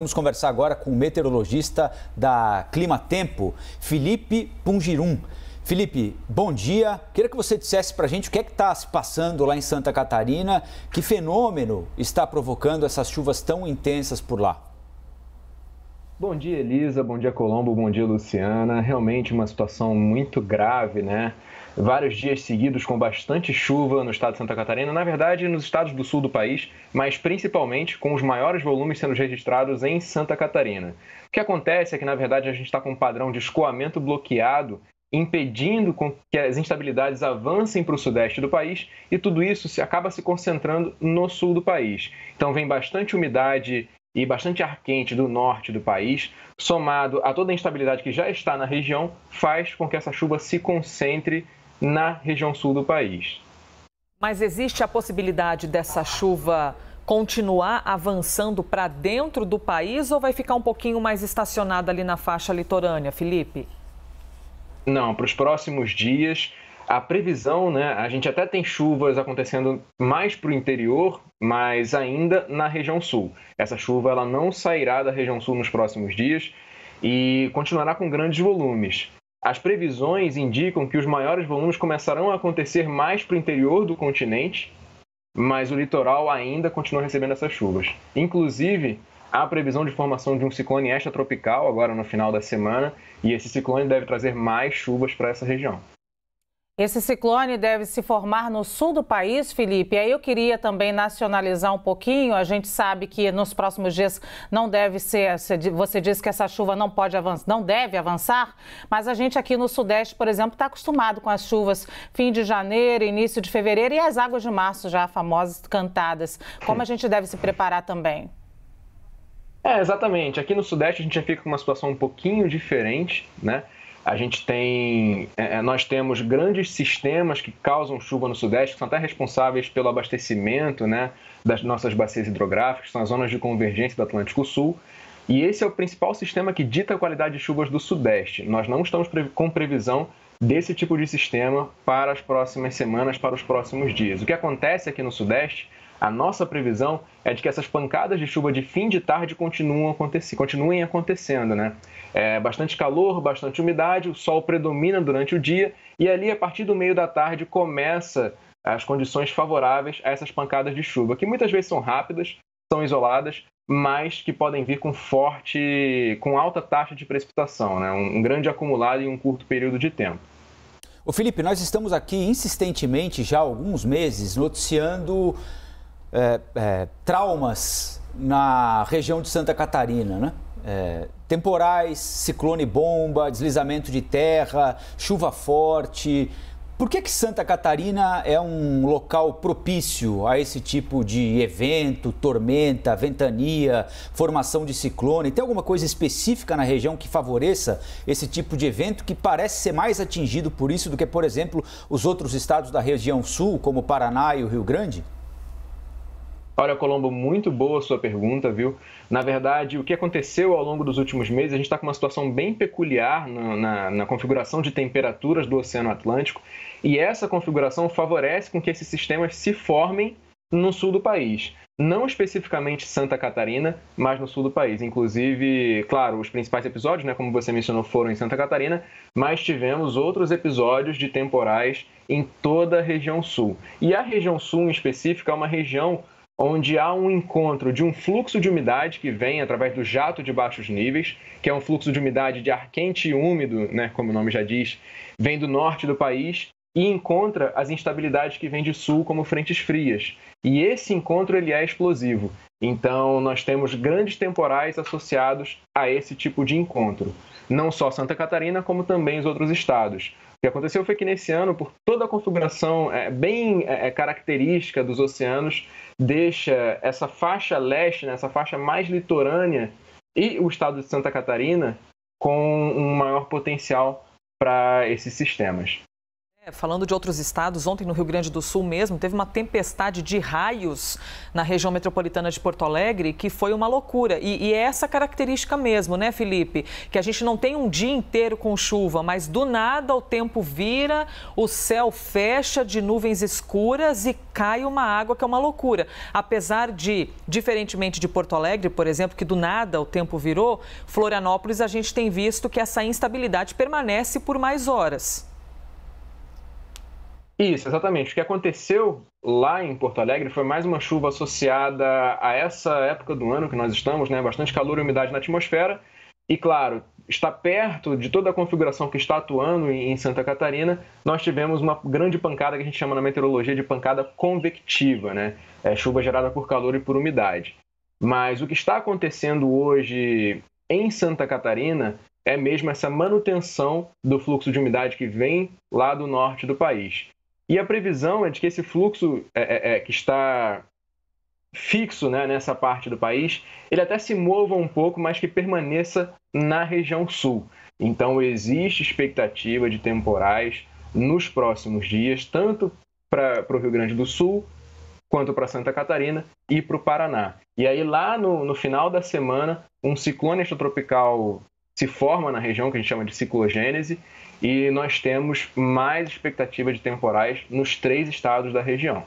Vamos conversar agora com o meteorologista da Clima Tempo, Felipe Pungirum. Felipe, bom dia. Queria que você dissesse para a gente o que é que está se passando lá em Santa Catarina, que fenômeno está provocando essas chuvas tão intensas por lá. Bom dia, Elisa. Bom dia, Colombo. Bom dia, Luciana. Realmente uma situação muito grave, né? Vários dias seguidos com bastante chuva no estado de Santa Catarina, na verdade nos estados do sul do país, mas principalmente com os maiores volumes sendo registrados em Santa Catarina. O que acontece é que, na verdade, a gente está com um padrão de escoamento bloqueado, impedindo que as instabilidades avancem para o sudeste do país, e tudo isso acaba se concentrando no sul do país. Então vem bastante umidade e bastante ar quente do norte do país, somado a toda a instabilidade que já está na região, faz com que essa chuva se concentre na região sul do país. Mas existe a possibilidade dessa chuva continuar avançando para dentro do país ou vai ficar um pouquinho mais estacionada ali na faixa litorânea, Felipe? Não, para os próximos dias, a previsão, né? A gente até tem chuvas acontecendo mais para o interior, mas ainda na região sul. Essa chuva ela não sairá da região sul nos próximos dias e continuará com grandes volumes. As previsões indicam que os maiores volumes começarão a acontecer mais para o interior do continente, mas o litoral ainda continua recebendo essas chuvas. Inclusive, há a previsão de formação de um ciclone extratropical agora no final da semana, e esse ciclone deve trazer mais chuvas para essa região. Esse ciclone deve se formar no sul do país, Felipe. E aí eu queria também nacionalizar um pouquinho. A gente sabe que nos próximos dias não deve ser, você disse que essa chuva não pode avançar, não deve avançar, mas a gente aqui no Sudeste, por exemplo, está acostumado com as chuvas fim de janeiro, início de fevereiro e as águas de março já famosas cantadas. Como a gente deve se preparar também? Exatamente. Aqui no Sudeste a gente já fica com uma situação um pouquinho diferente, né? Nós temos grandes sistemas que causam chuva no Sudeste, que são até responsáveis pelo abastecimento, né, das nossas bacias hidrográficas, são as zonas de convergência do Atlântico Sul. E esse é o principal sistema que dita a qualidade de chuvas do Sudeste. Nós não estamos com previsão desse tipo de sistema para as próximas semanas, para os próximos dias. O que acontece aqui no Sudeste, a nossa previsão é de que essas pancadas de chuva de fim de tarde continuem acontecendo, né? Bastante calor, bastante umidade, o sol predomina durante o dia e ali, a partir do meio da tarde, começa as condições favoráveis a essas pancadas de chuva, que muitas vezes são rápidas, são isoladas, mas que podem vir com alta taxa de precipitação, né? Um grande acumulado em um curto período de tempo. Ô Felipe, nós estamos aqui insistentemente já há alguns meses noticiando traumas na região de Santa Catarina, né? Temporais, ciclone bomba, deslizamento de terra, chuva forte. Por que Santa Catarina é um local propício a esse tipo de evento, tormenta, ventania, formação de ciclone? Tem alguma coisa específica na região que favoreça esse tipo de evento que parece ser mais atingido por isso do que, por exemplo, os outros estados da região sul, como Paraná e o Rio Grande? Olha, Colombo, muito boa a sua pergunta, viu? Na verdade, o que aconteceu ao longo dos últimos meses, a gente está com uma situação bem peculiar na configuração de temperaturas do Oceano Atlântico, e essa configuração favorece com que esses sistemas se formem no sul do país. Não especificamente Santa Catarina, mas no sul do país. Inclusive, claro, os principais episódios, né, como você mencionou, foram em Santa Catarina, mas tivemos outros episódios de temporais em toda a região sul. E a região sul, em específico, é uma região onde há um encontro de um fluxo de umidade que vem através do jato de baixos níveis, que é um fluxo de umidade de ar quente e úmido, né, como o nome já diz, vem do norte do país e encontra as instabilidades que vêm de sul, como frentes frias. E esse encontro ele é explosivo. Então, nós temos grandes temporais associados a esse tipo de encontro. Não só Santa Catarina, como também os outros estados. O que aconteceu foi que nesse ano, por toda a configuração bem característica dos oceanos, deixa essa faixa leste, né, essa faixa mais litorânea e o estado de Santa Catarina com um maior potencial para esses sistemas. Falando de outros estados, ontem no Rio Grande do Sul mesmo, teve uma tempestade de raios na região metropolitana de Porto Alegre, que foi uma loucura. E é essa característica mesmo, né, Felipe? Que a gente não tem um dia inteiro com chuva, mas do nada o tempo vira, o céu fecha de nuvens escuras e cai uma água que é uma loucura. Apesar de, diferentemente de Porto Alegre, por exemplo, que do nada o tempo virou, Florianópolis a gente tem visto que essa instabilidade permanece por mais horas. Isso, exatamente. O que aconteceu lá em Porto Alegre foi mais uma chuva associada a essa época do ano que nós estamos, né? Bastante calor e umidade na atmosfera. E, claro, está perto de toda a configuração que está atuando em Santa Catarina, nós tivemos uma grande pancada que a gente chama na meteorologia de pancada convectiva, né? É chuva gerada por calor e por umidade. Mas o que está acontecendo hoje em Santa Catarina é mesmo essa manutenção do fluxo de umidade que vem lá do norte do país. E a previsão é de que esse fluxo que está fixo, né, nessa parte do país, ele até se mova um pouco, mas que permaneça na região sul. Então, existe expectativa de temporais nos próximos dias, tanto para o Rio Grande do Sul, quanto para Santa Catarina e para o Paraná. E aí, lá no final da semana, um ciclone extratropical se forma na região, que a gente chama de ciclogênese, e nós temos mais expectativa de temporais nos 3 estados da região.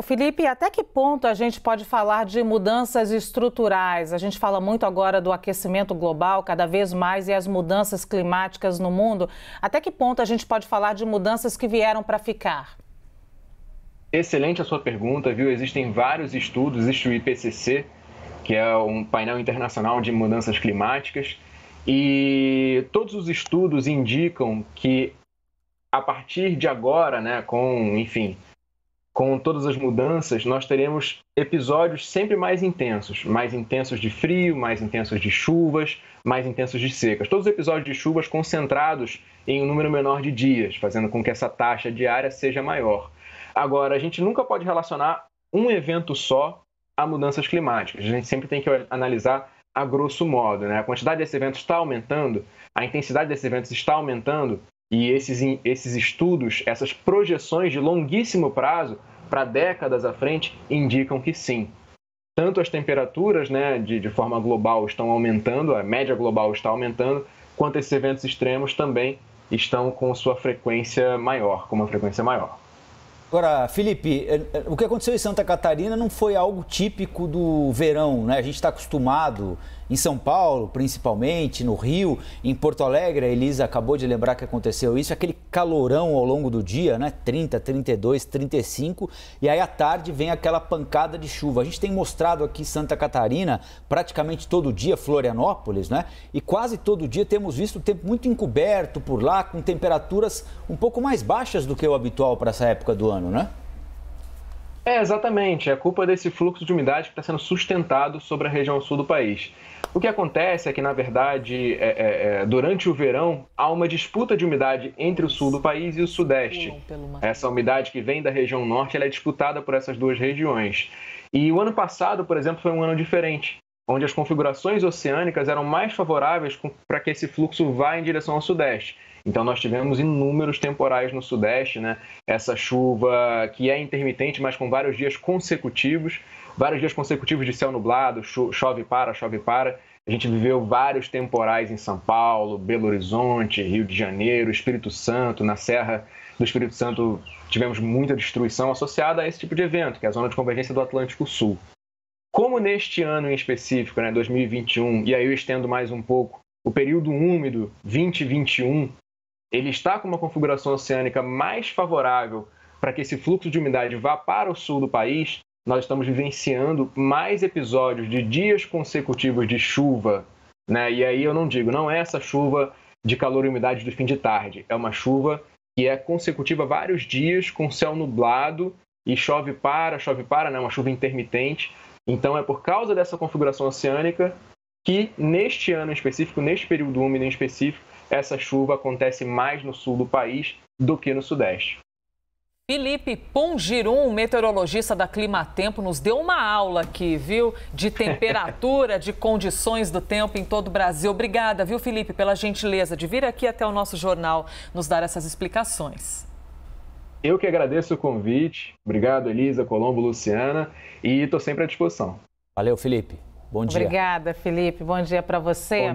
Felipe, até que ponto a gente pode falar de mudanças estruturais? A gente fala muito agora do aquecimento global, cada vez mais, e as mudanças climáticas no mundo. Até que ponto a gente pode falar de mudanças que vieram para ficar? Excelente a sua pergunta, viu? Existem vários estudos, existe o IPCC, que é um painel internacional de mudanças climáticas, e todos os estudos indicam que a partir de agora, né, com todas as mudanças, nós teremos episódios sempre mais intensos de frio, mais intensos de chuvas, mais intensos de secas. Todos os episódios de chuvas concentrados em um número menor de dias, fazendo com que essa taxa diária seja maior. Agora, a gente nunca pode relacionar um evento só a mudanças climáticas. A gente sempre tem que analisar a grosso modo, né? A quantidade desses eventos está aumentando, a intensidade desses eventos está aumentando, e esses estudos, essas projeções de longuíssimo prazo, para décadas à frente, indicam que sim. Tanto as temperaturas, né, de forma global estão aumentando, a média global está aumentando, quanto esses eventos extremos também estão com uma frequência maior. Agora, Felipe, o que aconteceu em Santa Catarina não foi algo típico do verão, né? A gente está acostumado em São Paulo, principalmente, no Rio, em Porto Alegre, a Elisa acabou de lembrar que aconteceu isso, aquele calorão ao longo do dia, né? 30, 32, 35, e aí à tarde vem aquela pancada de chuva. A gente tem mostrado aqui Santa Catarina praticamente todo dia, Florianópolis, né? E quase todo dia temos visto o tempo muito encoberto por lá, com temperaturas um pouco mais baixas do que o habitual para essa época do ano, né? Exatamente. É culpa desse fluxo de umidade que está sendo sustentado sobre a região sul do país. O que acontece é que, na verdade, durante o verão, há uma disputa de umidade entre o sul do país e o sudeste. Essa umidade que vem da região norte, ela é disputada por essas duas regiões. E o ano passado, por exemplo, foi um ano diferente, onde as configurações oceânicas eram mais favoráveis para que esse fluxo vá em direção ao sudeste. Então, nós tivemos inúmeros temporais no sudeste, né? Essa chuva que é intermitente, mas com vários dias consecutivos de céu nublado, chove para. A gente viveu vários temporais em São Paulo, Belo Horizonte, Rio de Janeiro, Espírito Santo. Na Serra do Espírito Santo tivemos muita destruição associada a esse tipo de evento, que é a zona de convergência do Atlântico Sul. Como neste ano em específico, né, 2021, e aí eu estendo mais um pouco, o período úmido 2021, ele está com uma configuração oceânica mais favorável para que esse fluxo de umidade vá para o sul do país, nós estamos vivenciando mais episódios de dias consecutivos de chuva, né? E aí eu não é essa chuva de calor e umidade do fim de tarde, é uma chuva que é consecutiva vários dias com céu nublado e chove para, né? Uma chuva intermitente. Então é por causa dessa configuração oceânica que neste ano em específico, neste período úmido em específico, essa chuva acontece mais no sul do país do que no sudeste. Felipe Pungirum, meteorologista da Climatempo, nos deu uma aula aqui, viu? De temperatura, de condições do tempo em todo o Brasil. Obrigada, viu, Felipe, pela gentileza de vir aqui até o nosso jornal nos dar essas explicações. Eu que agradeço o convite. Obrigado, Elisa, Colombo, Luciana, e estou sempre à disposição. Valeu, Felipe. Bom dia. Obrigada, Felipe. Bom dia para você. Bom dia.